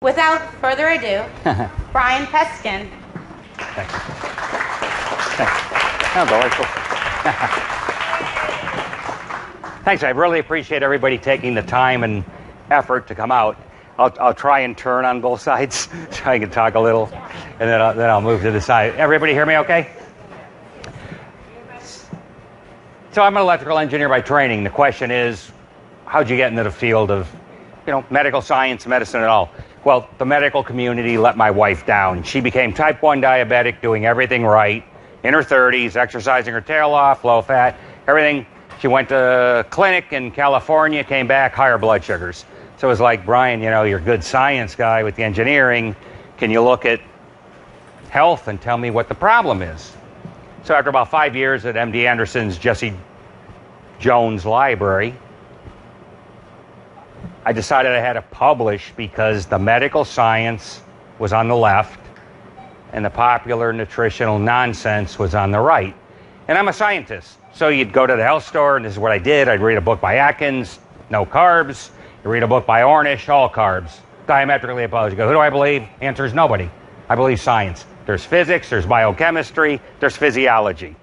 Without further ado, Brian Peskin. Thanks. No, go right. Thanks. I really appreciate everybody taking the time and effort to come out. I'll try and turn on both sides so I can talk a little, and then I'll move to the side. Everybody hear me okay? So I'm an electrical engineer by training. The question is, how'd you get into the field of, medical science, medicine, and all? Well, the medical community let my wife down. She became type 1 diabetic, doing everything right, in her 30s, exercising her tail off, low fat, everything. She went to a clinic in California, came back, higher blood sugars. So it was like, Brian, you're a good science guy with the engineering. Can you look at health and tell me what the problem is? So after about 5 years at MD Anderson's Jesse Jones Library, I decided I had to publish because the medical science was on the left and the popular nutritional nonsense was on the right. And I'm a scientist. So you'd go to the health store, and this is what I did. I'd read a book by Atkins, no carbs. You read a book by Ornish, all carbs. Diametrically opposed. You go, who do I believe? Answer is nobody. I believe science. There's physics, there's biochemistry, there's physiology.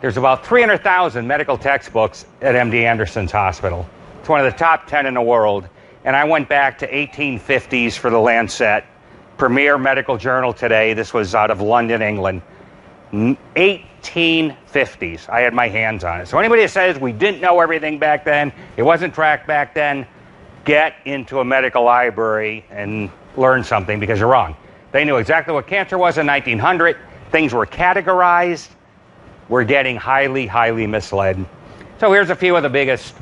There's about 300,000 medical textbooks at MD Anderson's hospital. It's one of the top 10 in the world. And I went back to 1850s for the Lancet, premier medical journal today. This was out of London, England. 1850s. I had my hands on it. So anybody that says we didn't know everything back then, it wasn't tracked back then, get into a medical library and learn something, because you're wrong. They knew exactly what cancer was in 1900. Things were categorized. We're getting highly, highly misled. So here's a few of the biggest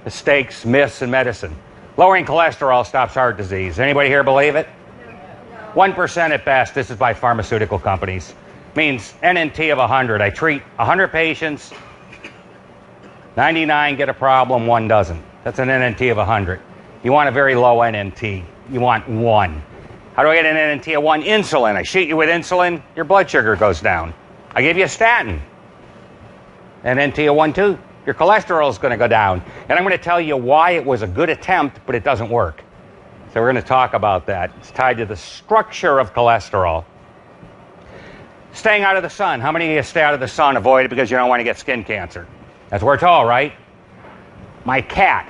mistakes, myths in medicine. Lowering cholesterol stops heart disease. Anybody here believe it? 1% at best. This is by pharmaceutical companies. Means NNT of 100. I treat 100 patients, 99 get a problem, 1 doesn't. That's an NNT of 100. You want a very low NNT. You want 1. How do I get an NNT of 1? Insulin. I shoot you with insulin, your blood sugar goes down. I give you a statin. NNT of 1, 2. Your cholesterol is going to go down. And I'm going to tell you why it was a good attempt, but it doesn't work. So we're going to talk about that. It's tied to the structure of cholesterol. Staying out of the sun. How many of you stay out of the sun, avoid it because you don't want to get skin cancer? That's what we're told, right? My cat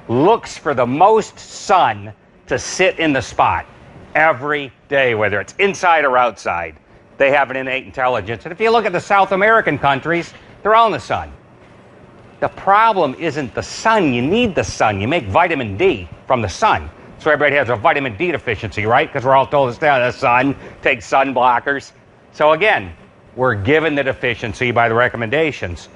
looks for the most sun to sit in the spot every day, whether it's inside or outside. They have an innate intelligence. And if you look at the South American countries, they're all in the sun. The problem isn't the sun. You need the sun. You make vitamin D from the sun. So everybody has a vitamin D deficiency, right? Because we're all told to stay out of the sun, take sun blockers. So again, we're given the deficiency by the recommendations.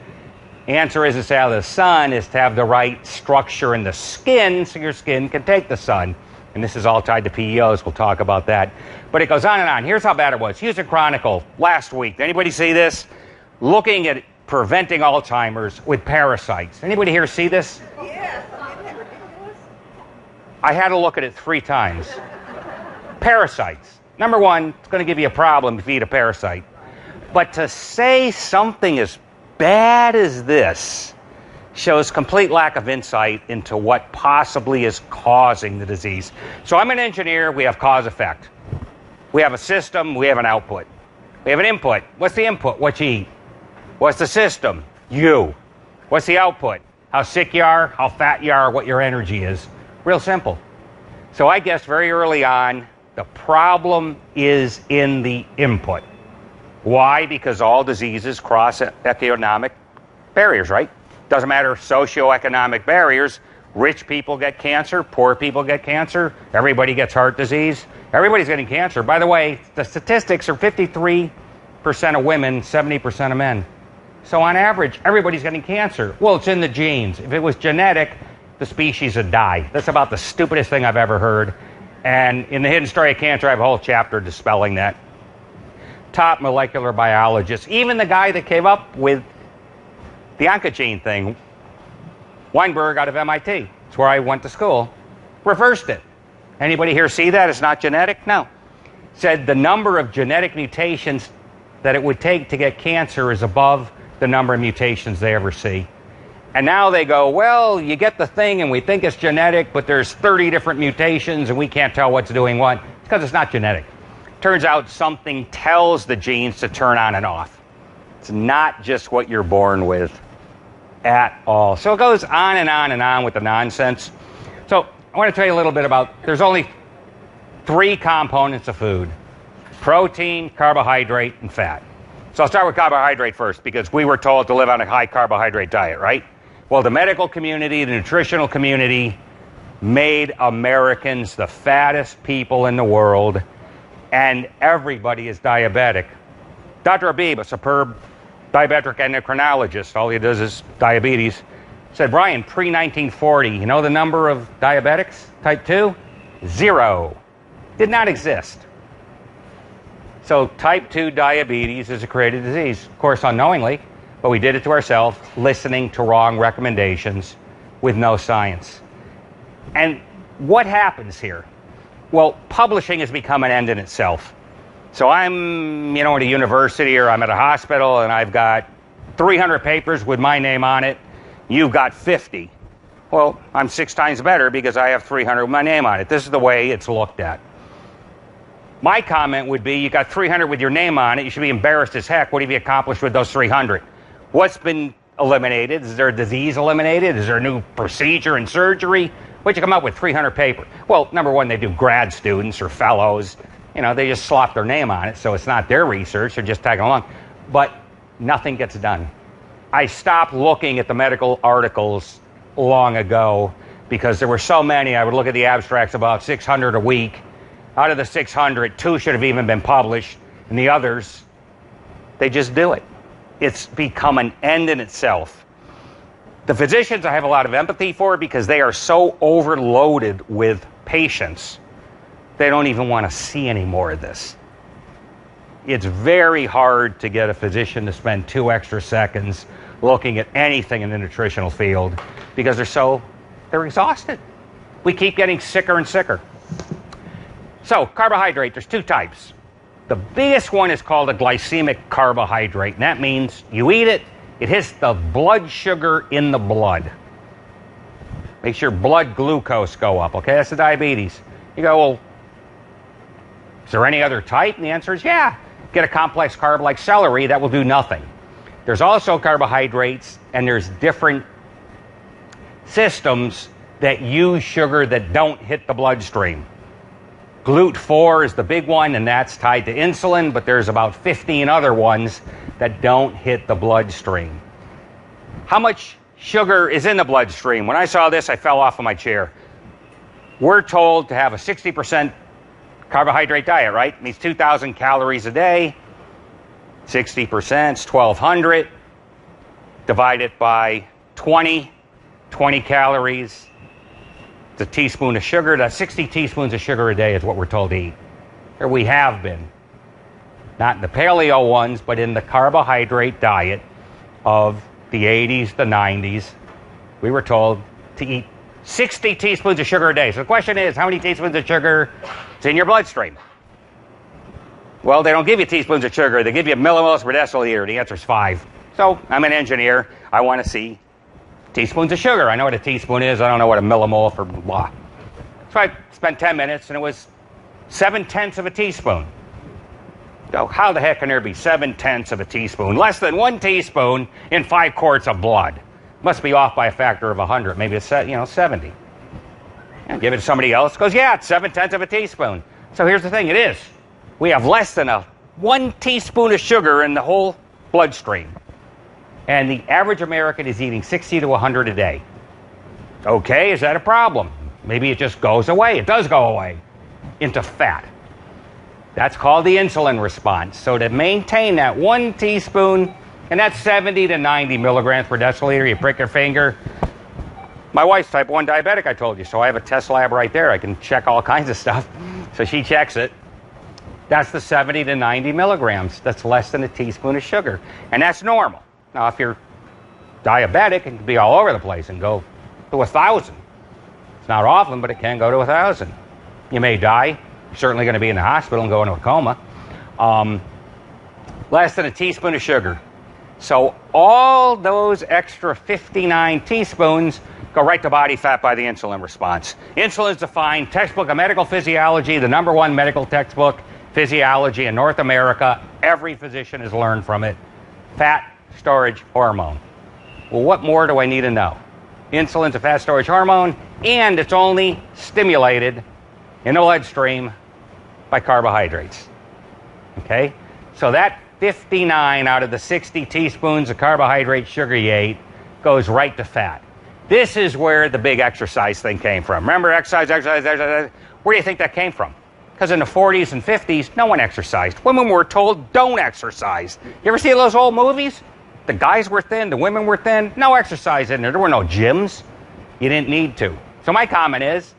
Answer is to stay out of the sun is to have the right structure in the skin so your skin can take the sun. And this is all tied to PEOs. We'll talk about that. But it goes on and on. Here's how bad it was. Houston Chronicle last week. Anybody see this? Looking at preventing Alzheimer's with parasites. Anybody here see this? Yeah. I had to look at it 3 times. Parasites. Number one, it's going to give you a problem if you eat a parasite. But to say something as bad as this shows complete lack of insight into what possibly is causing the disease. So I'm an engineer. We have cause-effect. We have a system. We have an output. We have an input. What's the input? What you eat. What's the system? You. What's the output? How sick you are, how fat you are, what your energy is. Real simple. So I guess very early on, the problem is in the input. Why? Because all diseases cross economic barriers, right? Doesn't matter socioeconomic barriers. Rich people get cancer, poor people get cancer, everybody gets heart disease. Everybody's getting cancer. By the way, the statistics are 53% of women, 70% of men. So on average, everybody's getting cancer. Well, it's in the genes. If it was genetic, the species would die. That's about the stupidest thing I've ever heard. And in the Hidden Story of Cancer, I have a whole chapter dispelling that. Top molecular biologists, even the guy that came up with the oncogene thing, Weinberg out of MIT, it's where I went to school, reversed it. Anybody here see that? It's not genetic? No. Said the number of genetic mutations that it would take to get cancer is above the number of mutations they ever see. And now they go, well, you get the thing and we think it's genetic, but there's 30 different mutations and we can't tell what's doing what. It's because it's not genetic. Turns out something tells the genes to turn on and off. It's not just what you're born with at all. So it goes on and on and on with the nonsense. So I want to tell you a little bit about, there's only 3 components of food: protein, carbohydrate, and fat. So I'll start with carbohydrate first, because we were told to live on a high carbohydrate diet, right? Well, the medical community, the nutritional community made Americans the fattest people in the world, and everybody is diabetic. Dr. Habib, a superb diabetic endocrinologist, all he does is diabetes, said, Brian, pre-1940, you know the number of diabetics, type 2? 0. Did not exist. So type 2 diabetes is a created disease, of course unknowingly, but we did it to ourselves, listening to wrong recommendations with no science. And what happens here? Well, publishing has become an end in itself. So I'm, at a university or I'm at a hospital and I've got 300 papers with my name on it. You've got 50. Well, I'm 6 times better because I have 300 with my name on it. This is the way it's looked at. My comment would be, you got 300 with your name on it, you should be embarrassed as heck. What have you accomplished with those 300? What's been eliminated? Is there a disease eliminated? Is there a new procedure and surgery? What'd you come up with, 300 paper? Well, number one, they do grad students or fellows. They just slop their name on it, so it's not their research, they're just tagging along. But nothing gets done. I stopped looking at the medical articles long ago because there were so many. I would look at the abstracts, about 600 a week. Out of the 600, 2 should have even been published, and the others, they just do it. It's become an end in itself. The physicians I have a lot of empathy for because they are so overloaded with patients, they don't even want to see any more of this. It's very hard to get a physician to spend 2 extra seconds looking at anything in the nutritional field because they're exhausted. We keep getting sicker and sicker. So, carbohydrate, there's 2 types. The biggest one is called a glycemic carbohydrate, and that means you eat it, it hits the blood sugar in the blood. Makes your blood glucose go up, okay? That's the diabetes. You go, well, is there any other type? And the answer is yeah. Get a complex carb like celery, that will do nothing. There's also carbohydrates, and there's different systems that use sugar that don't hit the bloodstream. GLUT4 is the big one, and that's tied to insulin, but there's about 15 other ones that don't hit the bloodstream. How much sugar is in the bloodstream? When I saw this, I fell off of my chair. We're told to have a 60% carbohydrate diet, right? It means 2,000 calories a day. 60% is 1,200. Divide it by 20 calories. It's a teaspoon of sugar. That's 60 teaspoons of sugar a day is what we're told to eat. Or we have been. Not in the paleo ones, but in the carbohydrate diet of the 80s, the 90s. We were told to eat 60 teaspoons of sugar a day. So the question is, how many teaspoons of sugar is in your bloodstream? Well, they don't give you teaspoons of sugar. They give you millimoles per deciliter. The answer is 5. So I'm an engineer. I want to see teaspoons of sugar. I know what a teaspoon is. I don't know what a millimole for blah. So I spent 10 minutes, and it was 7/10 of a teaspoon. So how the heck can there be 7/10 of a teaspoon? Less than 1 teaspoon in 5 quarts of blood. Must be off by a factor of 100. Maybe it's 70. And give it to somebody else. Goes, yeah, it's 7/10 of a teaspoon. So here's the thing. It is. We have less than 1 teaspoon of sugar in the whole bloodstream. And the average American is eating 60 to 100 a day. Okay, is that a problem? Maybe it just goes away. It does go away into fat. That's called the insulin response. So to maintain that 1 teaspoon, and that's 70 to 90 milligrams per deciliter, you prick your finger. My wife's type 1 diabetic, I told you, so I have a test lab right there. I can check all kinds of stuff. So she checks it. That's the 70 to 90 milligrams. That's less than a teaspoon of sugar. And that's normal. Now, if you're diabetic, it can be all over the place and go to 1,000. It's not often, but it can go to 1,000. You may die. You're certainly going to be in the hospital and go into a coma. Less than a teaspoon of sugar. So all those extra 59 teaspoons go right to body fat by the insulin response. Insulin is defined, textbook of medical physiology, the #1 medical textbook, physiology in North America. Every physician has learned from it. Fat storage hormone. Well, what more do I need to know? Insulin's a fat storage hormone, and it's only stimulated in the bloodstream by carbohydrates. Okay? So that 59 out of the 60 teaspoons of carbohydrate sugar you ate goes right to fat. This is where the big exercise thing came from. Remember, exercise. Where do you think that came from? Because in the 40s and 50s, no one exercised. Women were told, don't exercise. You ever see those old movies? The guys were thin, the women were thin. No exercise in there. There were no gyms. You didn't need to. So my comment is,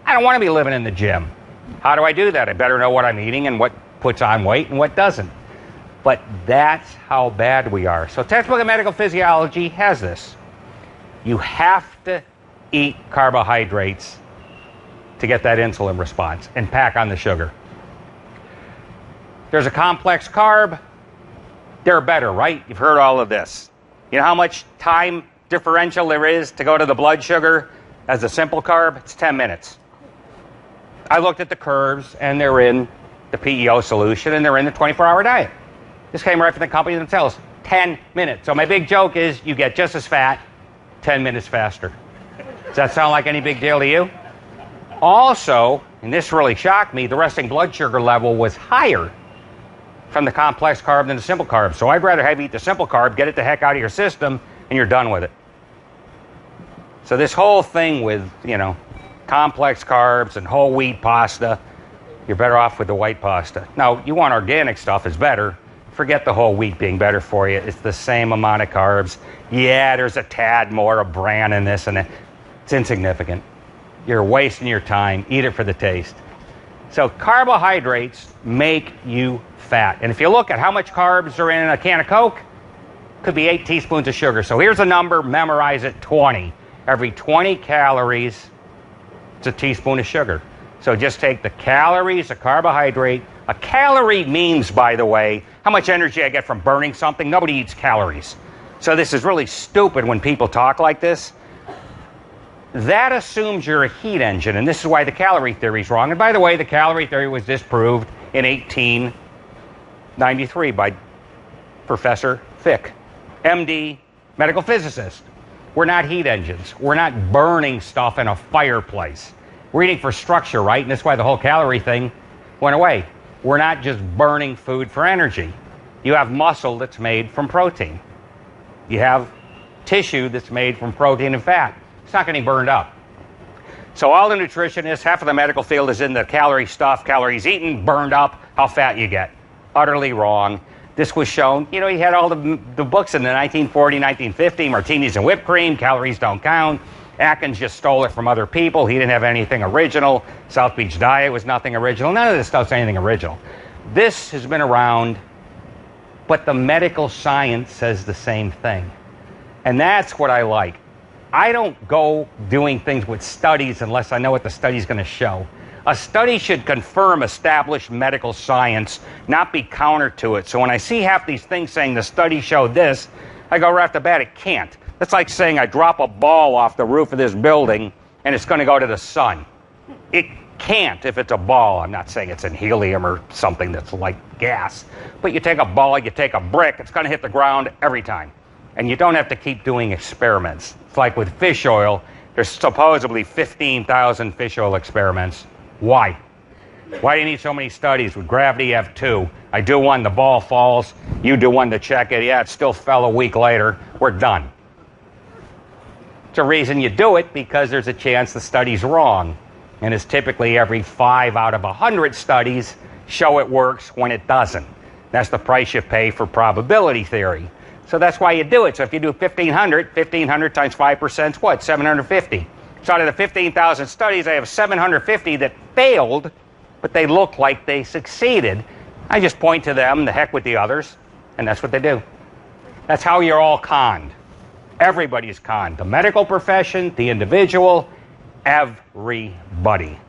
I don't want to be living in the gym. How do I do that? I better know what I'm eating and what puts on weight and what doesn't. But that's how bad we are. So textbook of medical physiology has this. You have to eat carbohydrates to get that insulin response and pack on the sugar. There's a complex carb. They're better, right? You've heard all of this. You know how much time differential there is to go to the blood sugar as a simple carb? It's 10 minutes. I looked at the curves, and they're in the PEO solution, and they're in the 24-hour diet. This came right from the company themselves. 10 minutes. So my big joke is you get just as fat 10 minutes faster. Does that sound like any big deal to you? Also, and this really shocked me, the resting blood sugar level was higher from the complex carb than the simple carb. So I'd rather have you eat the simple carb, get it the heck out of your system, and you're done with it. So this whole thing with, complex carbs and whole wheat pasta, you're better off with the white pasta. Now, you want organic stuff is better. Forget the whole wheat being better for you. It's the same amount of carbs. Yeah, there's a tad more of bran in this and that. It's insignificant. You're wasting your time. Eat it for the taste. So carbohydrates make you fat. And if you look at how much carbs are in a can of Coke, could be 8 teaspoons of sugar. So here's a number, memorize it, 20. Every 20 calories, it's a teaspoon of sugar. So just take the calories, a carbohydrate. A calorie means, by the way, how much energy I get from burning something. Nobody eats calories. So this is really stupid when people talk like this. That assumes you're a heat engine, and this is why the calorie theory is wrong. And by the way, the calorie theory was disproved in 1893 by Professor Fick, MD, medical physicist. We're not heat engines. We're not burning stuff in a fireplace. We're eating for structure, right? And that's why the whole calorie thing went away. We're not just burning food for energy. You have muscle that's made from protein. You have tissue that's made from protein and fat. It's not getting burned up. So all the nutritionists, half of the medical field is in the calorie stuff, calories eaten, burned up, how fat you get. Utterly wrong. This was shown, you had all the books in the 1940, 1950, martinis and whipped cream, calories don't count. Atkins just stole it from other people. He didn't have anything original. South Beach Diet was nothing original. None of this stuff's anything original. This has been around, but the medical science says the same thing. And that's what I like. I don't go doing things with studies unless I know what the study's going to show. A study should confirm established medical science, not be counter to it. So when I see half these things saying the study showed this, I go right off the bat, it can't. That's like saying I drop a ball off the roof of this building and it's going to go to the sun. It can't if it's a ball. I'm not saying it's in helium or something that's like gas. But you take a ball, you take a brick, it's going to hit the ground every time. And you don't have to keep doing experiments. It's like with fish oil. There's supposedly 15,000 fish oil experiments. Why? Why do you need so many studies? With gravity, you have 2. I do one, the ball falls. You do one to check it. Yeah, it still fell a week later. We're done. It's a reason you do it, because there's a chance the study's wrong. And it's typically every 5 out of 100 studies show it works when it doesn't. That's the price you pay for probability theory. So that's why you do it. So if you do 1,500 times 5% is what? 750. So out of the 15,000 studies, I have 750 that failed, but they look like they succeeded. I just point to them, the heck with the others, and that's what they do. That's how you're all conned. Everybody's conned. The medical profession, the individual, everybody.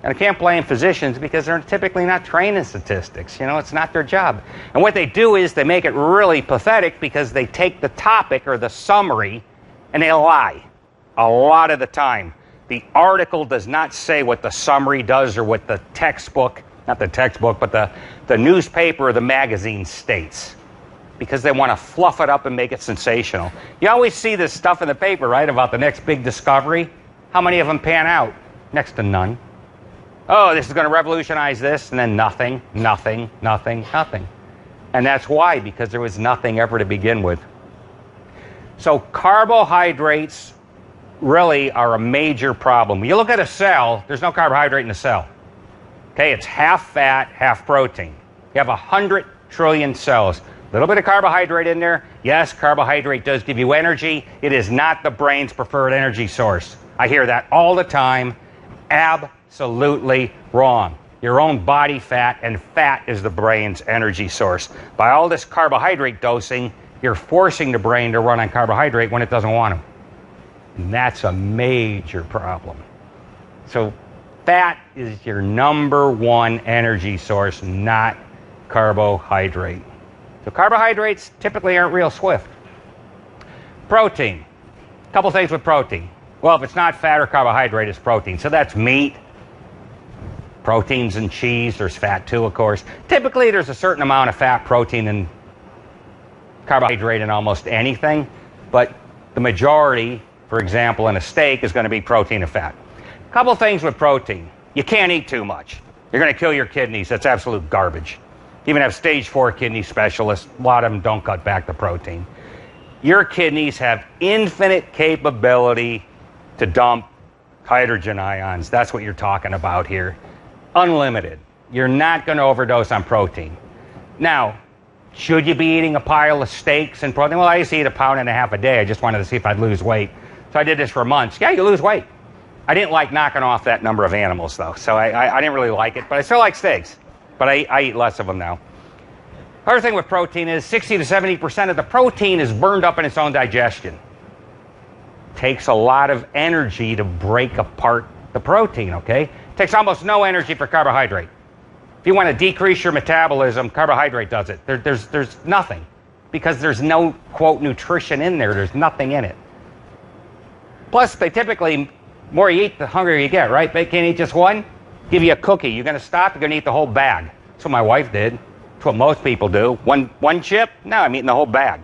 And I can't blame physicians because they're typically not trained in statistics. You know, it's not their job. And what they do is they make it really pathetic because they take the topic or the summary and they lie a lot of the time. The article does not say what the summary does or what the textbook, not the textbook, but the newspaper or the magazine states, because they want to fluff it up and make it sensational. You always see this stuff in the paper, right, about the next big discovery. How many of them pan out? Next to none. Oh, this is going to revolutionize this, and then nothing, nothing, nothing, nothing. And that's why, because there was nothing ever to begin with. So carbohydrates really are a major problem. When you look at a cell, there's no carbohydrate in the cell. Okay, it's half fat, half protein. You have 100 trillion cells. A little bit of carbohydrate in there. Yes, carbohydrate does give you energy. It is not the brain's preferred energy source. I hear that all the time. Absolutely wrong. Your own body fat, and fat is the brain's energy source. By all this carbohydrate dosing, you're forcing the brain to run on carbohydrate when it doesn't want to. And that's a major problem. So fat is your number one energy source, not carbohydrate. So carbohydrates typically aren't real swift. Protein. A couple things with protein. Well, if it's not fat or carbohydrate, it's protein. So that's meat, proteins in cheese. There's fat too, of course. Typically, there's a certain amount of fat, protein, and carbohydrate in almost anything. But the majority, for example, in a steak is going to be protein and fat. A couple things with protein. You can't eat too much. You're going to kill your kidneys. That's absolute garbage. Even have stage 4 kidney specialists. A lot of them don't cut back the protein. Your kidneys have infinite capability to dump hydrogen ions. That's what you're talking about here. Unlimited. You're not going to overdose on protein. Now, should you be eating a pile of steaks and protein? Well, I used to eat 1.5 pounds a day. I just wanted to see if I'd lose weight. So I did this for months. Yeah, you lose weight. I didn't like knocking off that number of animals, though. So I didn't really like it. But I still like steaks. But I eat less of them now. Other thing with protein is 60 to 70% of the protein is burned up in its own digestion. Takes a lot of energy to break apart the protein, okay? Takes almost no energy for carbohydrate. If you want to decrease your metabolism, carbohydrate does it. There's nothing, because there's no, quote, nutrition in there. There's nothing in it. Plus, they typically, more you eat, the hungrier you get, right? They can't eat just one. Give you a cookie. You're going to stop, you're going to eat the whole bag. That's what my wife did. That's what most people do. One chip? No, I'm eating the whole bag.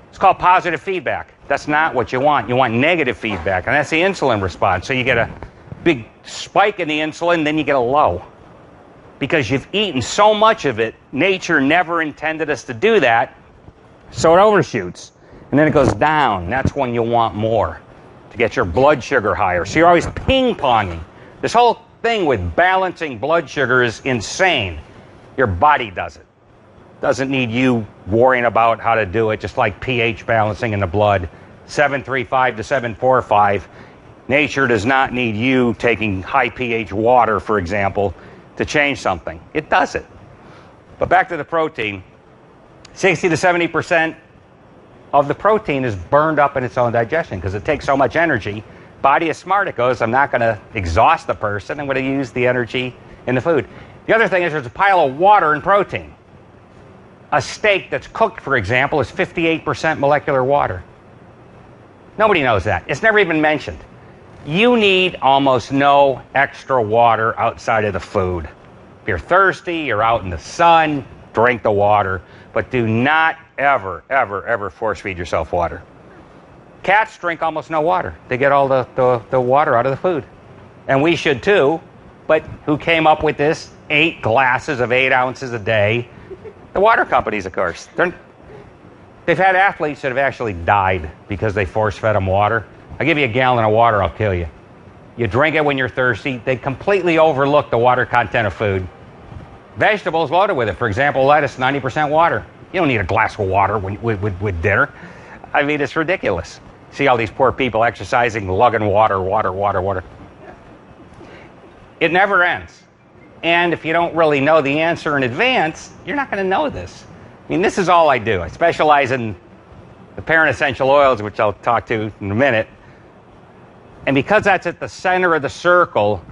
It's called positive feedback. That's not what you want. You want negative feedback, and that's the insulin response. So you get a big spike in the insulin, then you get a low. Because you've eaten so much of it, nature never intended us to do that, so it overshoots. And then it goes down. That's when you want more, to get your blood sugar higher. So you're always ping-ponging. This whole thing with balancing blood sugar is insane. Your body does it. Doesn't need you worrying about how to do it, just like pH balancing in the blood. 735 to 745. Nature does not need you taking high pH water, for example, to change something. It does it. But back to the protein. 60 to 70% of the protein is burned up in its own digestion because it takes so much energy. Body is smart. It goes, I'm not going to exhaust the person. I'm going to use the energy in the food. The other thing is there's a pile of water in protein. A steak that's cooked, for example, is 58% molecular water. Nobody knows that. It's never even mentioned. You need almost no extra water outside of the food. If you're thirsty, you're out in the sun, drink the water. But do not ever, ever, ever force feed yourself water. Cats drink almost no water. They get all the water out of the food. And we should too. But who came up with this? 8 glasses of 8 ounces a day. The water companies, of course. They've had athletes that have actually died because they force-fed them water. I give you a gallon of water, I'll kill you. You drink it when you're thirsty. They completely overlook the water content of food. Vegetables loaded with it. For example, lettuce, 90% water. You don't need a glass of water with dinner. I mean, it's ridiculous. See all these poor people exercising, lugging water. It never ends. And if you don't really know the answer in advance, you're not going to know this. I mean, this is all I do. I specialize in the parent essential oils, which I'll talk to in a minute. And because that's at the center of the circle,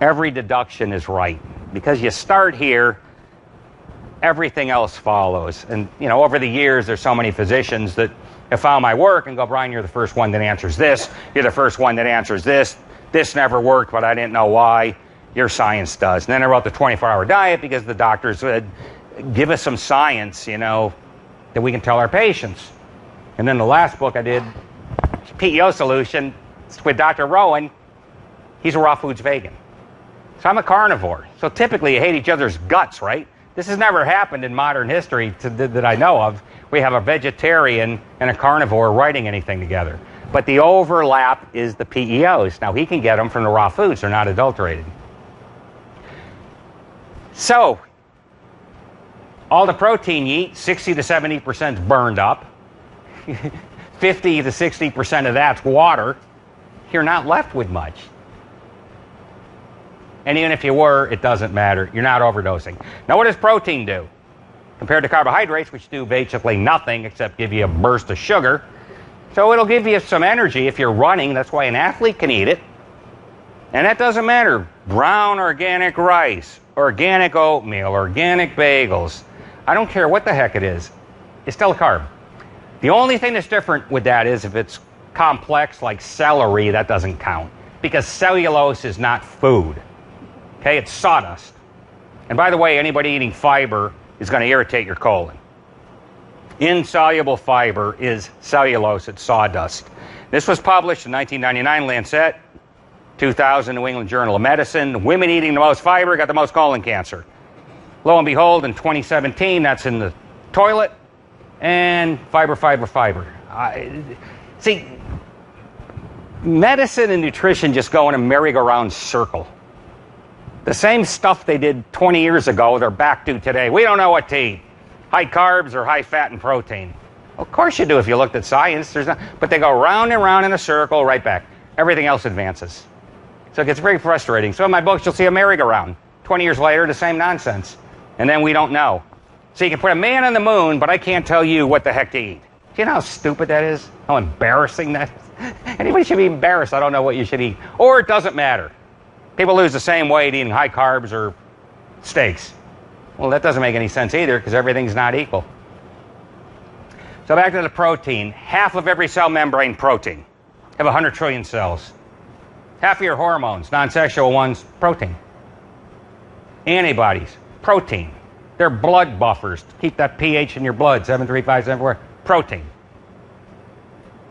every deduction is right. Because you start here, everything else follows. And, over the years, there's so many physicians that have found my work and go, Brian, you're the first one that answers this. You're the first one that answers this. This never worked, but I didn't know why. Your science does. And then I wrote the 24-hour diet because the doctors said, give us some science, that we can tell our patients. And then the last book I did, PEO Solution, with Dr. Rowan. He's a raw foods vegan. So I'm a carnivore. So typically you hate each other's guts, right? This has never happened in modern history that I know of. We have a vegetarian and a carnivore writing anything together. But the overlap is the PEOs. Now, he can get them from the raw foods. They're not adulterated. So, all the protein you eat, 60 to 70% is burned up. 50 to 60% of that's water. You're not left with much. And even if you were, it doesn't matter. You're not overdosing. Now, what does protein do? Compared to carbohydrates, which do basically nothing except give you a burst of sugar. So it'll give you some energy if you're running. That's why an athlete can eat it. And that doesn't matter. Brown organic rice, organic oatmeal, organic bagels. I don't care what the heck it is. It's still a carb. The only thing that's different with that is if it's complex like celery, that doesn't count. Because cellulose is not food. Okay, it's sawdust. And by the way, anybody eating fiber is going to irritate your colon. Insoluble fiber is cellulose, it's sawdust. This was published in 1999, Lancet, 2000, New England Journal of Medicine. Women eating the most fiber got the most colon cancer. Lo and behold, in 2017, that's in the toilet, and fiber. See, medicine and nutrition just go in a merry-go-round circle. The same stuff they did 20 years ago, they're back to today. We don't know what to eat. High carbs or high fat and protein. Of course you do if you looked at science. But they go round and round in a circle, right back. Everything else advances. So it gets very frustrating. So in my books, you'll see a merry-go-round. 20 years later, the same nonsense. And then we don't know. So you can put a man on the moon, but I can't tell you what the heck to eat. Do you know how stupid that is? How embarrassing that is? Anybody should be embarrassed. I don't know what you should eat. Or it doesn't matter. People lose the same weight eating high carbs or steaks. Well, that doesn't make any sense either because everything's not equal. So back to the protein. Half of every cell membrane protein. You have 100 trillion cells. Half of your hormones, non-sexual ones, protein. Antibodies, protein. They're blood buffers to keep that pH in your blood, 735, 744. Protein.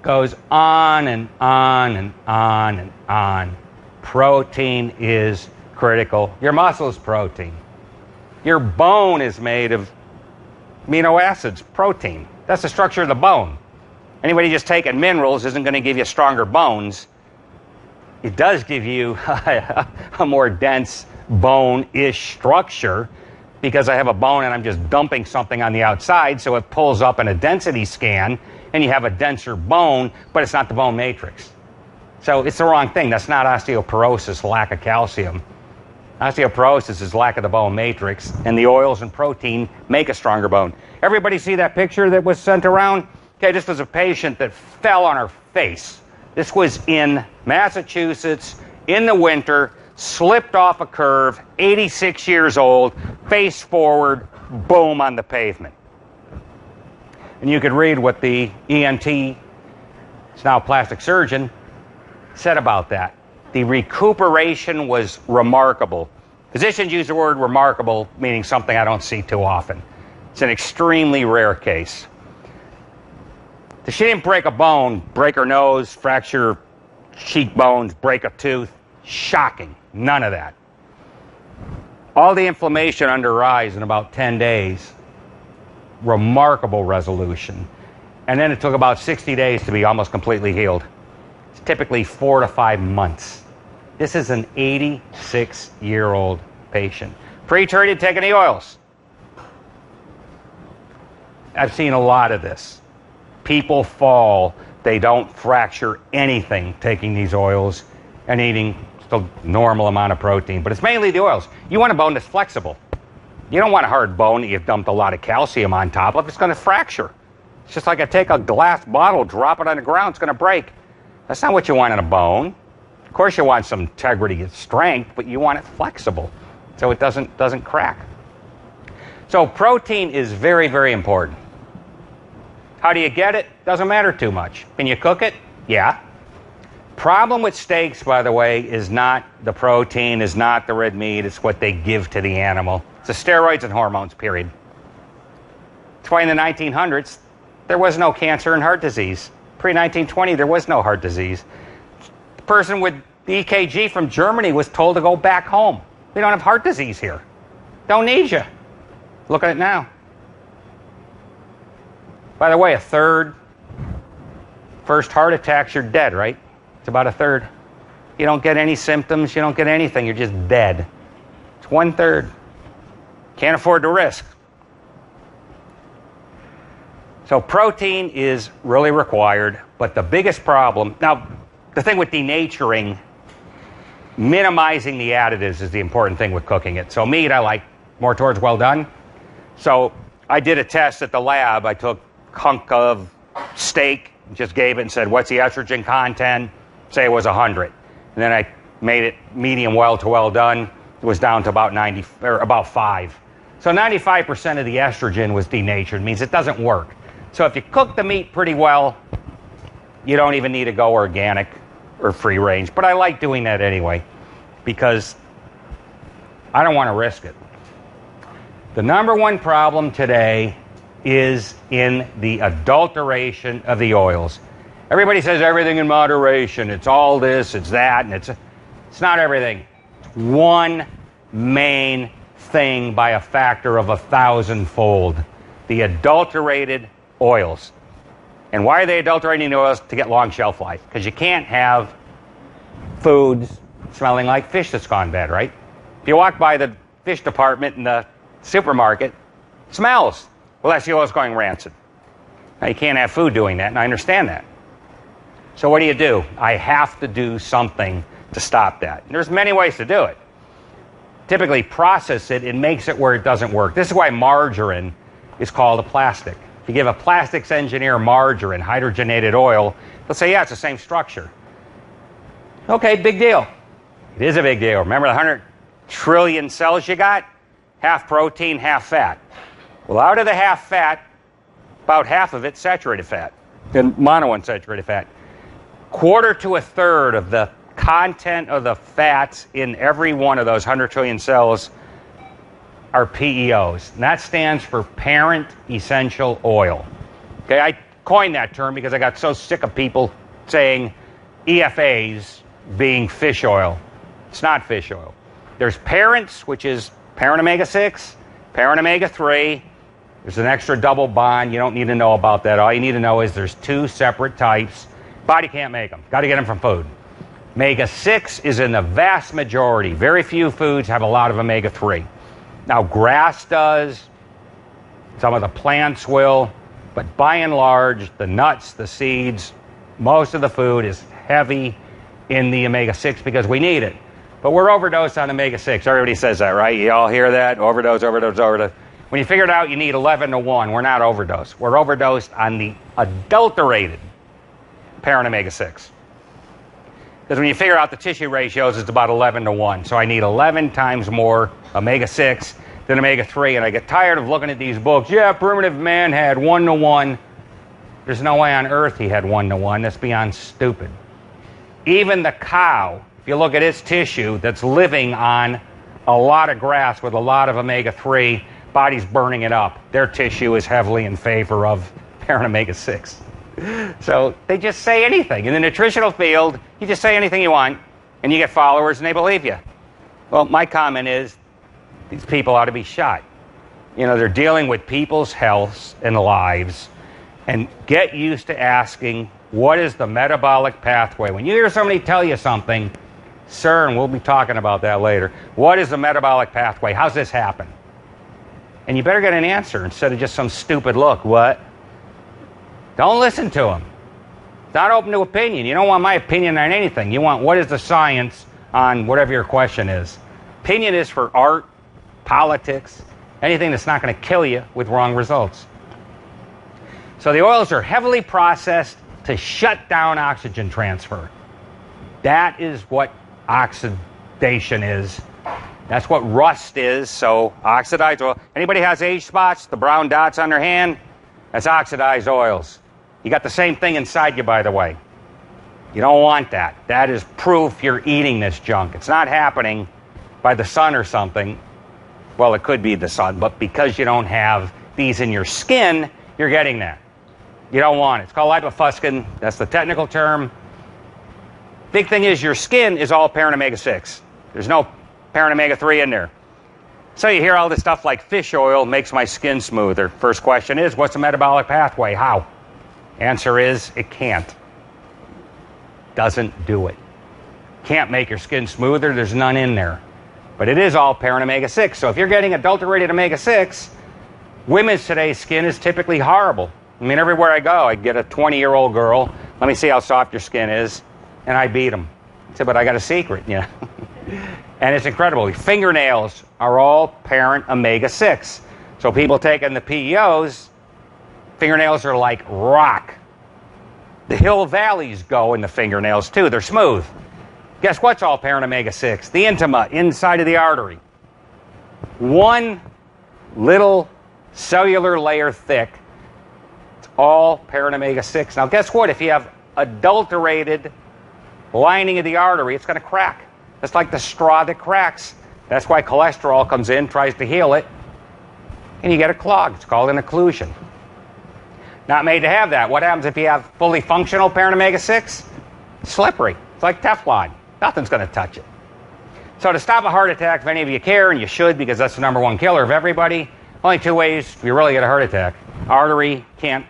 Goes on and on and on and on. Protein is critical. Your muscle is protein. Your bone is made of amino acids, protein. That's the structure of the bone. Anybody just taking minerals isn't going to give you stronger bones. It does give you a more dense bone-ish structure because I have a bone and I'm just dumping something on the outside, so it pulls up in a density scan and you have a denser bone, but it's not the bone matrix. So it's the wrong thing. That's not osteoporosis, lack of calcium. Osteoporosis is lack of the bone matrix, and the oils and protein make a stronger bone. Everybody see that picture that was sent around? Okay, this was a patient that fell on her face. This was in Massachusetts in the winter, slipped off a curve, 86 years old, face forward, boom on the pavement. And you could read what the ENT, it's now a plastic surgeon, said about that. The recuperation was remarkable. Physicians use the word remarkable, meaning something I don't see too often. It's an extremely rare case. She didn't break a bone, break her nose, fracture cheekbones, break a tooth. Shocking. None of that. All the inflammation under her eyes in about 10 days. Remarkable resolution. And then it took about 60 days to be almost completely healed. It's typically 4 to 5 months. This is an 86-year-old patient. Pre-treated, take any oils. I've seen a lot of this. People fall. They don't fracture anything taking these oils and eating still normal amount of protein. But it's mainly the oils. You want a bone that's flexible. You don't want a hard bone that you've dumped a lot of calcium on top of. It's going to fracture. It's just like I take a glass bottle, drop it on the ground, it's going to break. That's not what you want in a bone. Of course you want some integrity and strength, but you want it flexible so it doesn't crack. So protein is very, very important. How do you get it? Doesn't matter too much. Can you cook it? Yeah. Problem with steaks, by the way, is not the protein, is not the red meat, it's what they give to the animal. It's the steroids and hormones, period. That's why in the 1900s, there was no cancer and heart disease. Pre-1920, there was no heart disease. The person with the EKG from Germany was told to go back home. We don't have heart disease here. Don't need you. Look at it now. By the way, a third, first heart attacks, you're dead, right? It's about a third. You don't get any symptoms, you don't get anything, you're just dead. It's 1/3. Can't afford the risk. So protein is really required, but the biggest problem, now the thing with denaturing, minimizing the additives is the important thing with cooking it. So meat, I like more towards well done. So I did a test at the lab. I took a hunk of steak, just gave it and said, what's the estrogen content? Say it was 100. And then I made it medium well to well done. It was down to about 90, or about 5. So 95% of the estrogen was denatured. It means it doesn't work. So if you cook the meat pretty well, you don't even need to go organic or free range. But I like doing that anyway because I don't want to risk it. The number one problem today is in the adulteration of the oils. Everybody says everything in moderation. It's all this, it's that, and it's not everything. It's one main thing by a factor of 1,000-fold. The adulterated oils. And why are they adulterating the oils? To get long shelf life. Because you can't have foods smelling like fish that's gone bad, right? If you walk by the fish department in the supermarket, it smells. Well, that's the oil's going rancid. Now, you can't have food doing that, and I understand that. So what do? I have to do something to stop that. And there's many ways to do it. Typically process it, it makes it where it doesn't work. This is why margarine is called a plastic. If you give a plastics engineer margarine, hydrogenated oil, they'll say, yeah, it's the same structure. Okay, big deal. It is a big deal. Remember the 100 trillion cells you got? Half protein, half fat. Well, out of the half fat, about half of it's saturated fat, and monounsaturated fat. 1/4 to 1/3 of the content of the fats in every one of those 100 trillion cells are PEOs. And that stands for parent essential oil. Okay, I coined that term because I got so sick of people saying EFAs being fish oil. It's not fish oil. There's parents, which is parent omega-6, parent omega-3. There's an extra double bond. You don't need to know about that. All you need to know is there's 2 separate types. Body can't make them. Got to get them from food. Omega-6 is in the vast majority. Very few foods have a lot of omega-3. Now, grass does. Some of the plants will. But by and large, the nuts, the seeds, most of the food is heavy in the omega-6 because we need it. But we're overdosed on omega-6. Everybody says that, right? You all hear that? Overdose, overdose, overdose. When you figure it out, you need 11 to 1. We're not overdosed. We're overdosed on the adulterated parent omega-6. Because when you figure out the tissue ratios, it's about 11 to 1. So I need 11 times more omega-6 than omega-3. And I get tired of looking at these books. Yeah, primitive man had 1 to 1. There's no way on earth he had 1 to 1. That's beyond stupid. Even the cow, if you look at its tissue that's living on a lot of grass with a lot of omega-3, body's burning it up. Their tissue is heavily in favor of parent omega-6. So they just say anything. In the nutritional field, you just say anything you want, and you get followers, and they believe you. Well, my comment is, these people ought to be shot. You know, they're dealing with people's health and lives, and get used to asking, what is the metabolic pathway? When you hear somebody tell you something, sir, and we'll be talking about that later, what is the metabolic pathway? How's this happen? And you better get an answer instead of just some stupid look. What? Don't listen to them. It's not open to opinion. You don't want my opinion on anything. You want what is the science on whatever your question is. Opinion is for art, politics, anything that's not going to kill you with wrong results. So the oils are heavily processed to shut down oxygen transfer. That is what oxidation is. That's what rust is. So oxidized oil. Anybody has age spots, the brown dots on their hand? That's oxidized oils. You got the same thing inside you, by the way. You don't want that. That is proof you're eating this junk. It's not happening by the sun or something. Well, it could be the sun, but because you don't have these in your skin, you're getting that. You don't want it. It's called lipofuscin. That's the technical term. Big thing is your skin is all parent omega-6. There's no parent omega-3 in there. So you hear all this stuff like fish oil makes my skin smoother. First question is, what's the metabolic pathway? How? Answer is, it can't. Doesn't do it. Can't make your skin smoother. There's none in there. But it is all parent omega-6. So if you're getting adulterated omega-6, women's today's skin is typically horrible. I mean, everywhere I go, I get a 20-year-old girl. Let me see how soft your skin is. And I beat them. I said, but I got a secret, you know. And it's incredible. Fingernails are all parent omega-6. So people taking the PEOs, fingernails are like rock. The hill valleys go in the fingernails too. They're smooth. Guess what's all parent omega-6? The intima, inside of the artery. One little cellular layer thick. It's all parent omega-6. Now guess what? If you have adulterated lining of the artery, it's going to crack. It's like the straw that cracks. That's why cholesterol comes in, tries to heal it, and you get a clog. It's called an occlusion. Not made to have that. What happens if you have fully functional parent omega-6? Slippery. It's like Teflon. Nothing's going to touch it. So to stop a heart attack, if any of you care, and you should because that's the #1 killer of everybody, only 2 ways if you really get a heart attack. Artery can't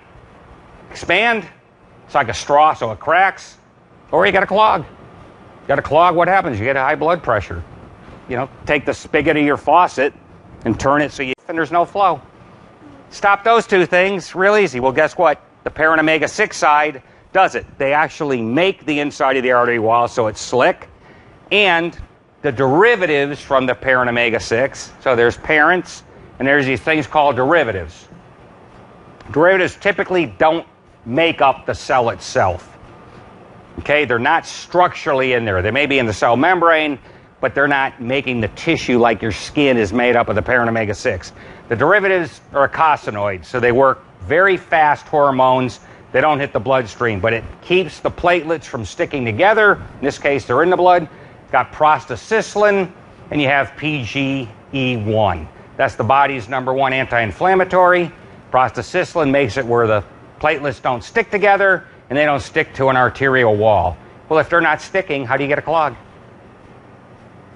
expand. It's like a straw, so it cracks. Or you got a clog. Got a clog, what happens? You get a high blood pressure. You know, take the spigot of your faucet and turn it so and there's no flow. Stop those two things, real easy. Well, guess what? The parent omega-6 side does it. They actually make the inside of the artery wall so it's slick. And the derivatives from the parent omega-6, so there's parents and there's these things called derivatives. Derivatives typically don't make up the cell itself. Okay, they're not structurally in there. They may be in the cell membrane, but they're not making the tissue like your skin is made up of the parent omega-6. The derivatives are eicosanoids, so they work very fast hormones. They don't hit the bloodstream, but it keeps the platelets from sticking together. In this case, they're in the blood. It's got prostacyclin, and you have PGE1. That's the body's #1 anti-inflammatory. Prostacyclin makes it where the platelets don't stick together, and they don't stick to an arterial wall. Well, if they're not sticking, how do you get a clog?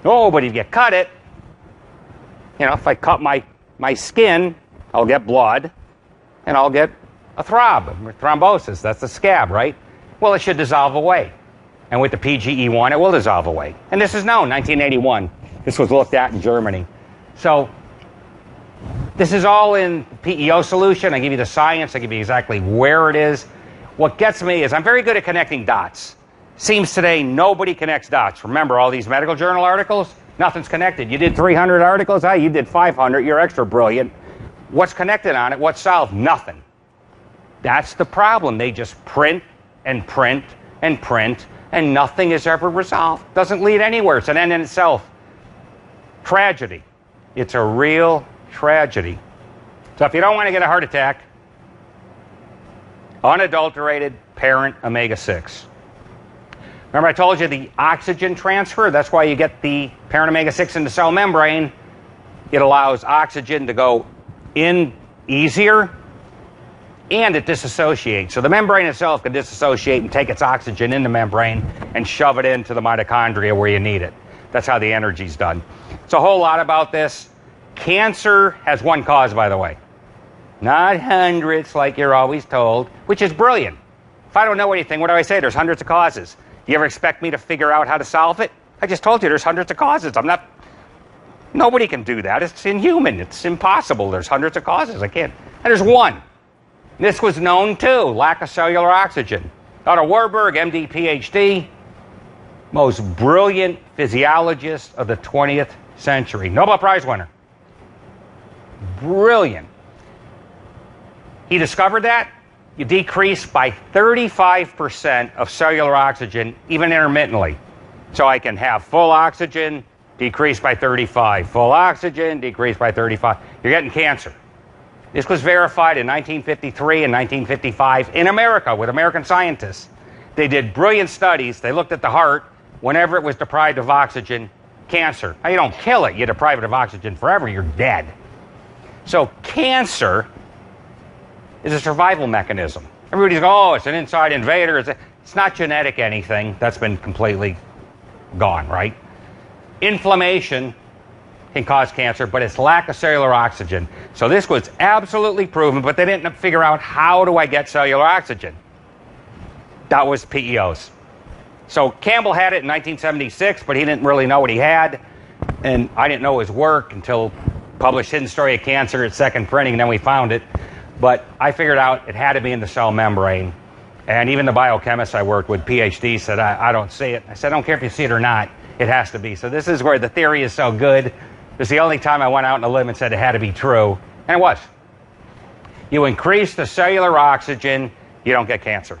Oh, but if you cut it, you know, if I cut my skin, I'll get blood, and I'll get a thrombosis. That's a scab, right? Well, it should dissolve away. And with the PGE1, it will dissolve away. And this is known, 1981. This was looked at in Germany. So this is all in PEO solution. I give you the science. I give you exactly where it is. What gets me is I'm very good at connecting dots. Seems today nobody connects dots. Remember all these medical journal articles? Nothing's connected. You did 300 articles? You did 500. You're extra brilliant. What's connected on it? What's solved? Nothing. That's the problem. They just print and print and print, and nothing is ever resolved. Doesn't lead anywhere. It's an end in itself. Tragedy. It's a real tragedy. So if you don't want to get a heart attack, unadulterated parent omega-6. Remember I told you the oxygen transfer? That's why you get the parent omega-6 in the cell membrane. It allows oxygen to go in easier, and it disassociates. So the membrane itself can disassociate and take its oxygen in the membrane and shove it into the mitochondria where you need it. That's how the energy's done. It's a whole lot about this. Cancer has one cause, by the way. Not hundreds like you're always told, which is brilliant. If I don't know anything, what do I say? There's hundreds of causes. Do you ever expect me to figure out how to solve it? I just told you there's hundreds of causes. Nobody can do that. It's inhuman. It's impossible. There's hundreds of causes. I can't. And there's one. This was known too, lack of cellular oxygen. Otto Warburg, MD, PhD, most brilliant physiologist of the 20th century. Nobel Prize winner. Brilliant. He discovered that. you decrease by 35% of cellular oxygen, even intermittently. So I can have full oxygen, decrease by 35. Full oxygen, decrease by 35. You're getting cancer. This was verified in 1953 and 1955 in America with American scientists. They did brilliant studies. They looked at the heart. Whenever it was deprived of oxygen, cancer. Now, you don't kill it. You deprive it of oxygen forever, you're dead. So cancer is a survival mechanism. Everybody's going, oh, it's an inside invader. It's not genetic anything. That's been completely gone, right? Inflammation can cause cancer, but it's lack of cellular oxygen. So this was absolutely proven, but they didn't figure out how do I get cellular oxygen. That was PEOs. So Campbell had it in 1976, but he didn't really know what he had. And I didn't know his work until published Hidden Story of Cancer at second printing, and then we found it. But I figured out it had to be in the cell membrane. And even the biochemists I worked with, PhD, said, I don't see it. I said, I don't care if you see it or not. It has to be. So this is where the theory is so good. It's the only time I went out on a limb and said it had to be true. And it was. You increase the cellular oxygen, you don't get cancer.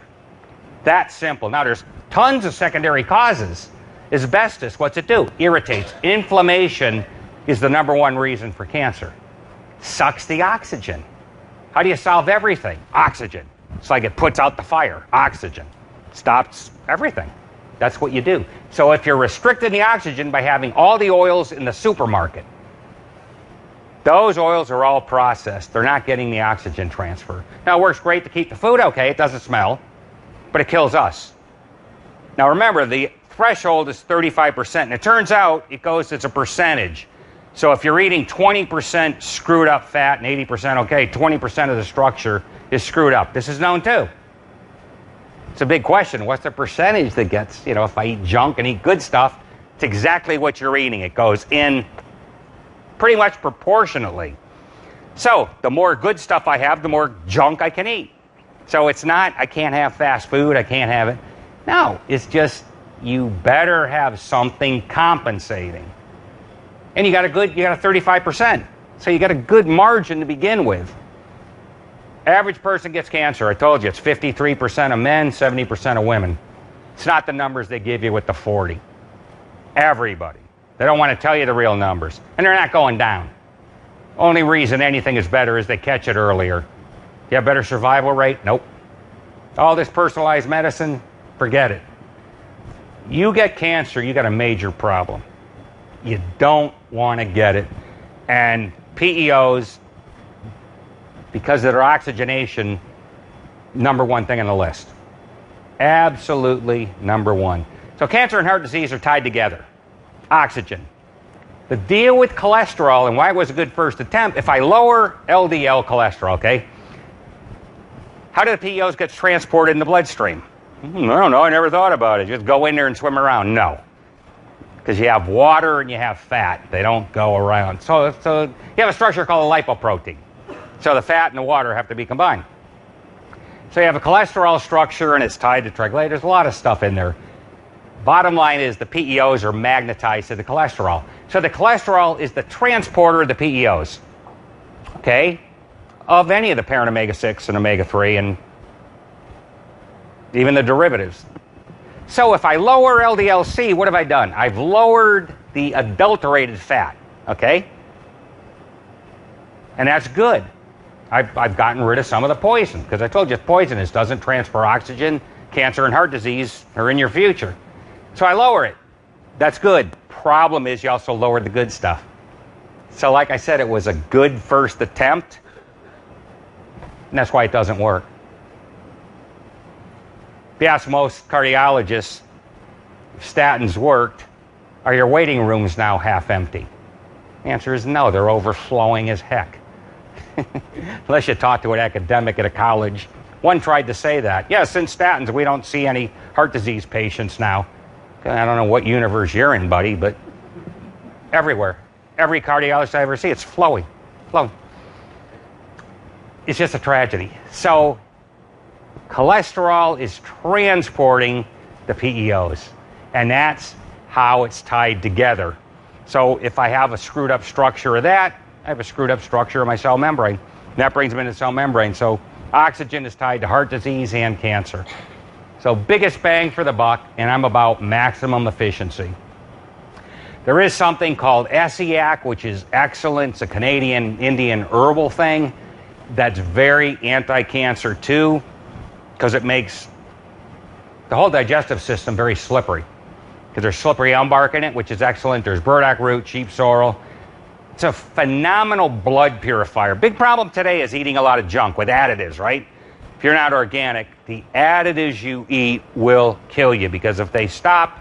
That simple. Now, there's tons of secondary causes. Asbestos, what's it do? Irritates. Inflammation is the number one reason for cancer. Sucks the oxygen. How do you solve everything? Oxygen. It's like it puts out the fire. Oxygen. Stops everything. That's what you do. So if you're restricting the oxygen by having all the oils in the supermarket, those oils are all processed. They're not getting the oxygen transfer. Now, it works great to keep the food okay. It doesn't smell, but it kills us. Now, remember, the threshold is 35%, and it turns out it's a percentage. So if you're eating 20% screwed up fat and 80% okay, 20% of the structure is screwed up. This is known too. It's a big question. What's the percentage that gets, if I eat junk and eat good stuff, it's exactly what you're eating. It goes in pretty much proportionately. So the more good stuff I have, the more junk I can eat. So it's not, I can't have fast food, I can't have it. No, it's just, you better have something compensating. And you got a 35%. So you got a good margin to begin with. Average person gets cancer. I told you, it's 53% of men, 70% of women. It's not the numbers they give you with the 40. Everybody. They don't want to tell you the real numbers. And they're not going down. Only reason anything is better is they catch it earlier. Do you have better survival rate? Nope. All this personalized medicine, forget it. You get cancer, you got a major problem. You don't want to get it. And PEOs, because of their oxygenation, number one thing on the list. Absolutely number one. So cancer and heart disease are tied together. Oxygen. The deal with cholesterol and why it was a good first attempt, if I lower LDL cholesterol, okay, how do the PEOs get transported in the bloodstream? I don't know. I never thought about it. Just go in there and swim around. No. Because you have water and you have fat. They don't go around. So you have a structure called a lipoprotein. So the fat and the water have to be combined. So you have a cholesterol structure and it's tied to triglycerides. There's a lot of stuff in there. Bottom line is the PEOs are magnetized to the cholesterol. So the cholesterol is the transporter of the PEOs. Okay? Of any of the parent omega-6 and omega-3 and even the derivatives. So if I lower LDL-C, what have I done? I've lowered the adulterated fat. Okay? And that's good. I've gotten rid of some of the poison, because I told you it's poisonous, doesn't transfer oxygen. Cancer and heart disease are in your future. So I lower it. That's good. Problem is you also lowered the good stuff. So like I said, it was a good first attempt, and that's why it doesn't work. If you ask most cardiologists if statins worked, are your waiting rooms now half empty? The answer is no, they're overflowing as heck. Unless you talk to an academic at a college. One tried to say that. Yeah, since statins, we don't see any heart disease patients now. I don't know what universe you're in, buddy, but everywhere. Every cardiologist I ever see, it's flowing. Flowing. It's just a tragedy. So, cholesterol is transporting the PEOs. And that's how it's tied together. So if I have a screwed up structure of that, I have a screwed up structure of my cell membrane. And that brings them into the cell membrane. So Oxygen is tied to heart disease and cancer. So biggest bang for the buck, and I'm about maximum efficiency. There is something called SEAC, which is excellent. It's a Canadian Indian herbal thing that's very anti-cancer too, because it makes the whole digestive system very slippery. Because there's slippery elm bark in it, which is excellent. There's burdock root, sheep sorrel. It's a phenomenal blood purifier. Big problem today is eating a lot of junk with additives, right? If you're not organic, the additives you eat will kill you, because if they stop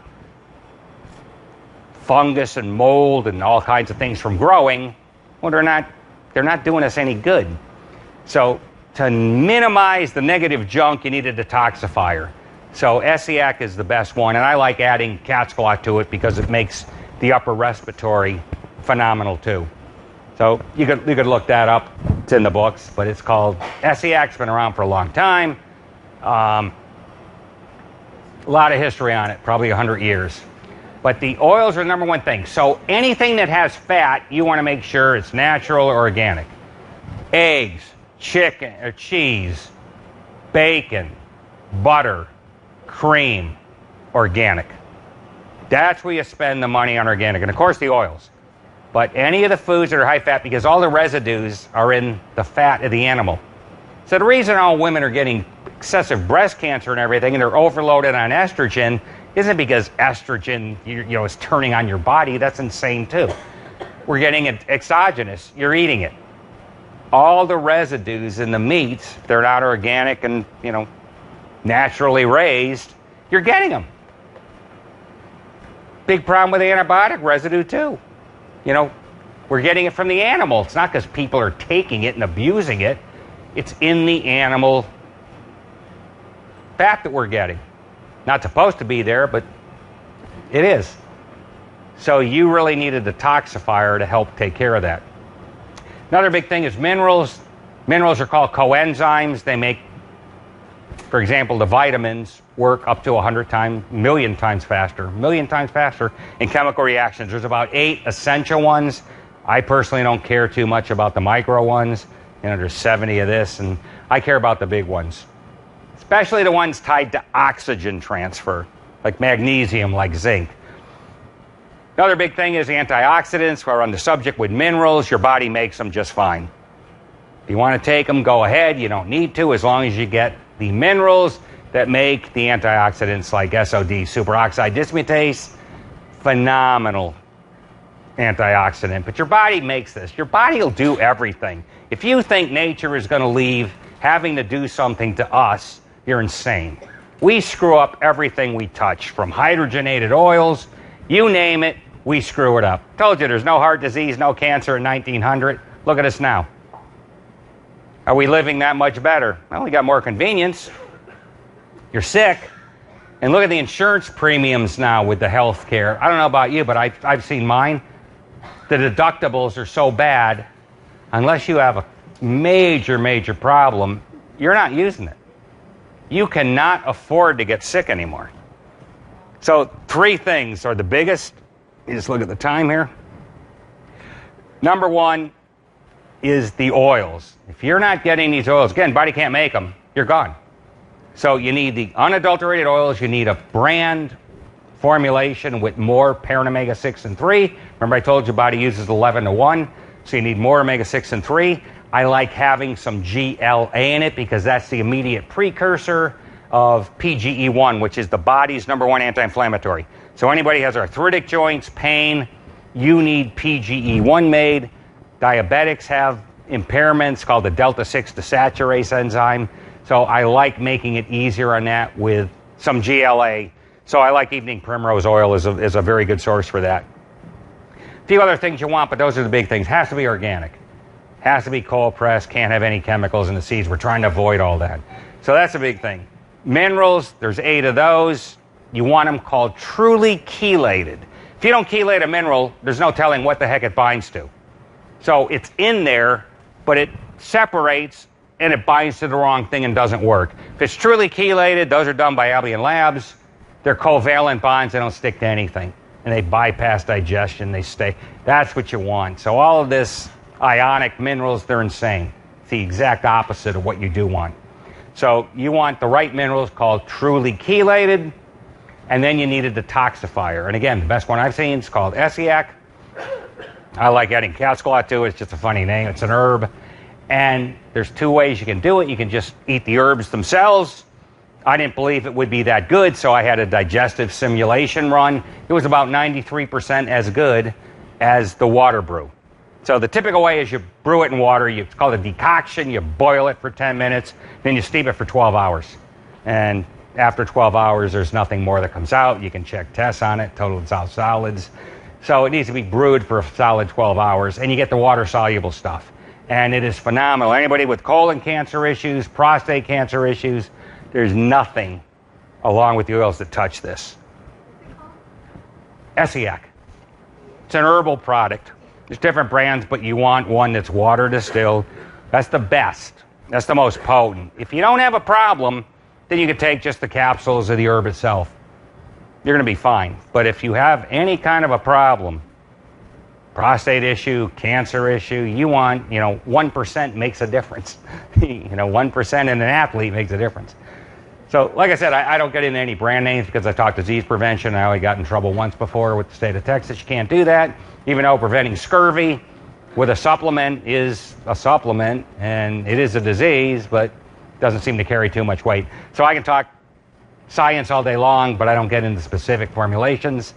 fungus and mold and all kinds of things from growing, well, they're not doing us any good. So to minimize the negative junk, you need a detoxifier. So SEAC is the best one, and I like adding cat's claw to it because it makes the upper respiratory phenomenal too. So you could look that up. It's in the books, but it's called SEAC's been around for a long time. A lot of history on it, probably 100 years. But the oils are the number one thing. So anything that has fat, you want to make sure it's natural or organic. Eggs, chicken or cheese, bacon, butter, cream, organic. That's where you spend the money on organic. And of course the oils. But any of the foods that are high fat, because all the residues are in the fat of the animal. So the reason all women are getting excessive breast cancer and everything, and they're overloaded on estrogen, isn't because estrogen is turning on your body. That's insane too. We're getting it exogenous. You're eating it. All the residues in the meats, they're not organic and naturally raised, you're getting them. Big problem with antibiotic residue too. We're getting it from the animal. It's not because people are taking it and abusing it. It's in the animal fat that we're getting. Not supposed to be there, but it is. So you really need a detoxifier to help take care of that. Another big thing is minerals. Minerals are called coenzymes. They make, for example, the vitamins work up to 100 times faster in chemical reactions. There's about 8 essential ones. I personally don't care too much about the micro ones. There's 70 of this, and I care about the big ones. Especially the ones tied to oxygen transfer, like magnesium, like zinc. Another big thing is antioxidants. We're on the subject with minerals. Your body makes them just fine. If you want to take them, go ahead. You don't need to, as long as you get the minerals that make the antioxidants like SOD, superoxide dismutase, phenomenal antioxidant. But your body makes this. Your body will do everything. If you think nature is going to leave having to do something to us, you're insane. We screw up everything we touch, from hydrogenated oils, you name it, we screw it up. Told you there's no heart disease, no cancer in 1900. Look at us now. Are we living that much better? Well, we got more convenience. You're sick. And look at the insurance premiums now with the health care. I don't know about you, but I've seen mine. The deductibles are so bad, unless you have a major problem, you're not using it. You cannot afford to get sick anymore. So 3 things are the biggest. You just look at the time here. Number 1 is the oils. If you're not getting these oils, again, body can't make them, you're gone. So you need the unadulterated oils. You need a brand formulation with more parent omega-6 and 3. Remember I told you body uses 11 to 1, so you need more omega-6 and 3. I like having some GLA in it because that's the immediate precursor of PGE1, which is the body's number 1 anti-inflammatory. So anybody has arthritic joints, pain, you need PGE1 made. Diabetics have impairments called the delta-6 desaturase enzyme. So I like making it easier on that with some GLA. So I like evening primrose oil is a very good source for that. A few other things you want, but those are the big things. Has to be organic. Has to be cold pressed. Can't have any chemicals in the seeds. We're trying to avoid all that. So that's a big thing. Minerals, there's 8 of those. You want them called truly chelated. If you don't chelate a mineral, there's no telling what the heck it binds to. So it's in there, but it separates and it binds to the wrong thing and doesn't work. If it's truly chelated, those are done by Albion Labs. They're covalent bonds. They don't stick to anything. And they bypass digestion. They stay. That's what you want. So all of this ionic minerals, they're insane. It's the exact opposite of what you do want. So you want the right minerals called truly chelated, and then you need a detoxifier. And again, the best one I've seen is called Essiac. I like adding cascalot to it. It's just a funny name. It's an herb. And there's two ways you can do it. You can just eat the herbs themselves. I didn't believe it would be that good, so I had a digestive simulation run. It was about 93% as good as the water brew. So the typical way is you brew it in water. It's called a decoction. You boil it for 10 minutes. Then you steep it for 12 hours. And after 12 hours, there's nothing more that comes out. You can check tests on it, total dissolved solids. So it needs to be brewed for a solid 12 hours, and you get the water-soluble stuff. And it is phenomenal. Anybody with colon cancer issues, prostate cancer issues, there's nothing along with the oils that touch this. Essiac. It's an herbal product. There's different brands, but you want one that's water distilled. That's the best. That's the most potent. If you don't have a problem, then you can take just the capsules of the herb itself. You're going to be fine. But if you have any kind of a problem, prostate issue, cancer issue, you want, 1% makes a difference. 1% in an athlete makes a difference. So, like I said, I don't get into any brand names because I talked disease prevention. I only got in trouble once before with the state of Texas. You can't do that, even though preventing scurvy with a supplement is a supplement, and it is a disease, but doesn't seem to carry too much weight. So I can talk science all day long, but I don't get into specific formulations.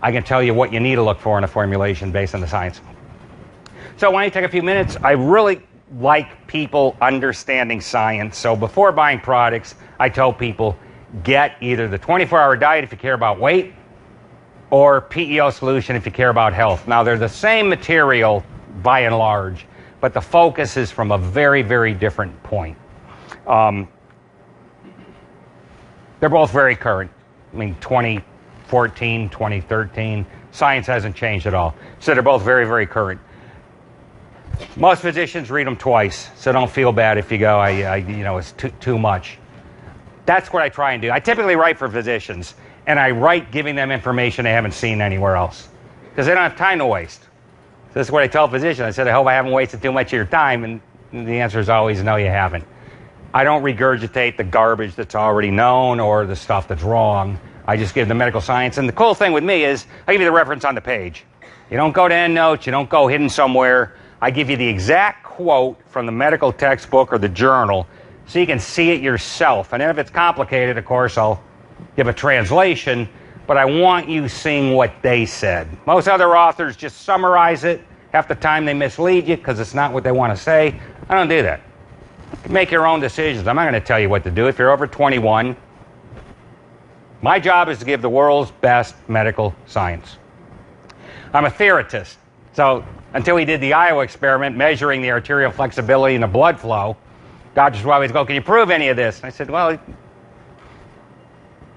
I can tell you what you need to look for in a formulation based on the science. So why don't you take a few minutes? I really like people understanding science. So before buying products, I tell people, get either the 24-hour diet if you care about weight, or PEO solution if you care about health. Now, they're the same material by and large, but the focus is from a very, very different point. They're both very current. 2014, 2013, science hasn't changed at all. So they're both very, very current. Most physicians read them twice, so don't feel bad if you go, it's too much. That's what I try and do. I typically write for physicians, and I write giving them information they haven't seen anywhere else, because they don't have time to waste. So this is what I tell physicians. I said, I hope I haven't wasted too much of your time, and the answer is always no, you haven't. I don't regurgitate the garbage that's already known or the stuff that's wrong. I just give the medical science. And the cool thing with me is I give you the reference on the page. You don't go to EndNotes. You don't go hidden somewhere. I give you the exact quote from the medical textbook or the journal so you can see it yourself. And then if it's complicated, of course, I'll give a translation. But I want you seeing what they said. Most other authors just summarize it. Half the time they mislead you because it's not what they want to say. I don't do that. Make your own decisions. I'm not going to tell you what to do. If you're over 21, my job is to give the world's best medical science. I'm a theoretist. So until we did the Iowa experiment measuring the arterial flexibility and the blood flow, doctors would always go, can you prove any of this? And I said, well, you're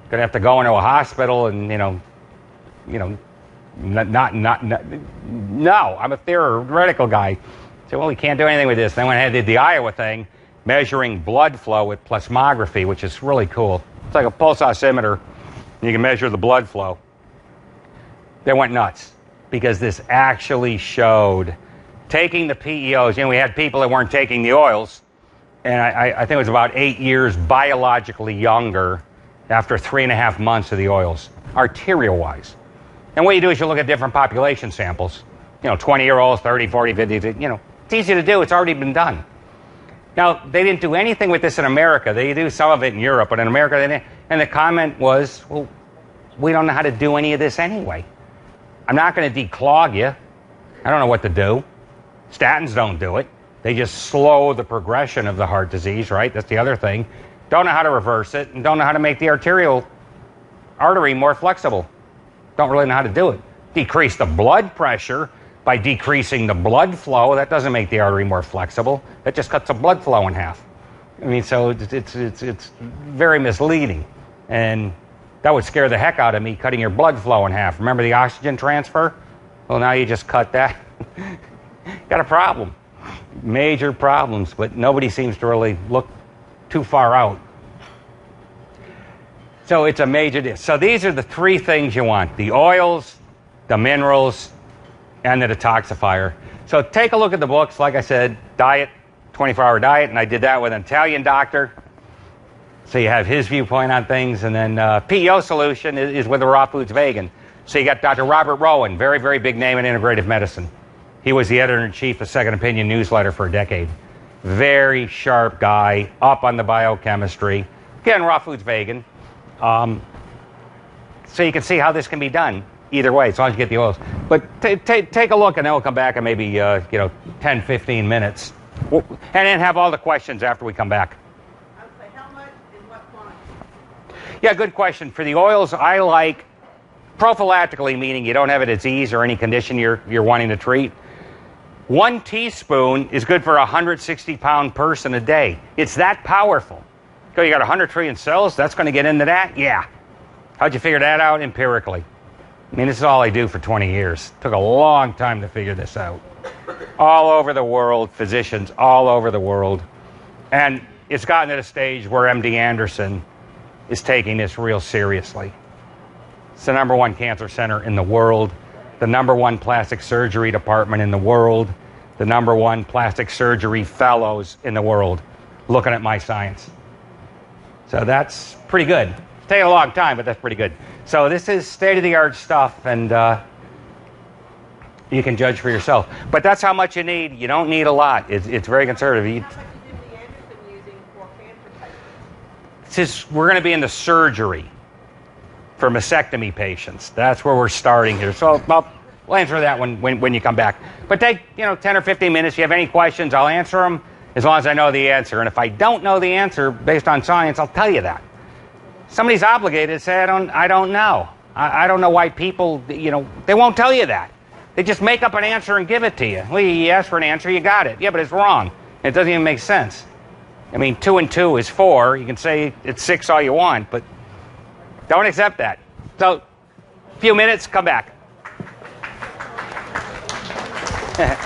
going to have to go into a hospital and, no, I'm a theoretical guy. I said, well, we can't do anything with this. Then when I did the Iowa thing, measuring blood flow with plasmography, which is really cool. It's like a pulse oximeter. You can measure the blood flow. They went nuts because this actually showed taking the PEOs. We had people that weren't taking the oils, and I think it was about 8 years biologically younger after 3.5 months of the oils, arterial-wise. And what you do is you look at different population samples, 20-year-olds, 30, 40, 50, it's easy to do. It's already been done. Now, they didn't do anything with this in America. They do some of it in Europe, but in America they didn't. And the comment was, well, we don't know how to do any of this anyway. I'm not going to declog you. I don't know what to do. Statins don't do it. They just slow the progression of the heart disease, right? That's the other thing. Don't know how to reverse it, and don't know how to make the arterial artery more flexible. Don't really know how to do it. Decrease the blood pressure by decreasing the blood flow. That doesn't make the artery more flexible. That just cuts the blood flow in half. So it's very misleading. And that would scare the heck out of me, cutting your blood flow in half. Remember the oxygen transfer? Well, now you just cut that. Got a problem. Major problems, but nobody seems to really look too far out. So it's a major deal. So these are the three things you want: the oils, the minerals, and the detoxifier. So take a look at the books. Like I said, diet, 24-hour diet, and I did that with an Italian doctor. So you have his viewpoint on things, and then PEO solution is with the raw foods vegan. So you got Dr. Robert Rowan, very, very big name in integrative medicine. He was the editor-in-chief of Second Opinion newsletter for a decade. Very sharp guy, up on the biochemistry. Again, raw foods vegan. So you can see how this can be done either way, as long as you get the oils. But take a look, and then we'll come back in maybe 10, 15 minutes. And then have all the questions after we come back. Okay, how much and what quantity? Yeah, good question. For the oils, I like prophylactically, meaning you don't have a disease or any condition you're wanting to treat. 1 teaspoon is good for a 160-pound person a day. It's that powerful. So you got 100 trillion cells, that's going to get into that? Yeah. How'd you figure that out? Empirically. I mean, this is all I do for 20 years. Took a long time to figure this out. All over the world, physicians all over the world. And it's gotten to the stage where MD Anderson is taking this real seriously. It's the #1 cancer center in the world, the #1 plastic surgery department in the world, the #1 plastic surgery fellows in the world looking at my science. So that's pretty good. It's taken a long time, but that's pretty good. So this is state-of-the-art stuff, and you can judge for yourself. But that's how much you need. You don't need a lot. It's very conservative. How much is MD Anderson using for cancer patients? Since we're going to be in the surgery for mastectomy patients, that's where we're starting here. So we'll answer that when you come back. But take 10 or 15 minutes. If you have any questions, I'll answer them as long as I know the answer. And if I don't know the answer based on science, I'll tell you that. Somebody's obligated to say, I don't know. I don't know why people, they won't tell you that. They just make up an answer and give it to you. Well, you asked for an answer, you got it. Yeah, but it's wrong. It doesn't even make sense. I mean, 2 and 2 is 4. You can say it's 6 all you want, but don't accept that. So, a few minutes, come back. Thanks.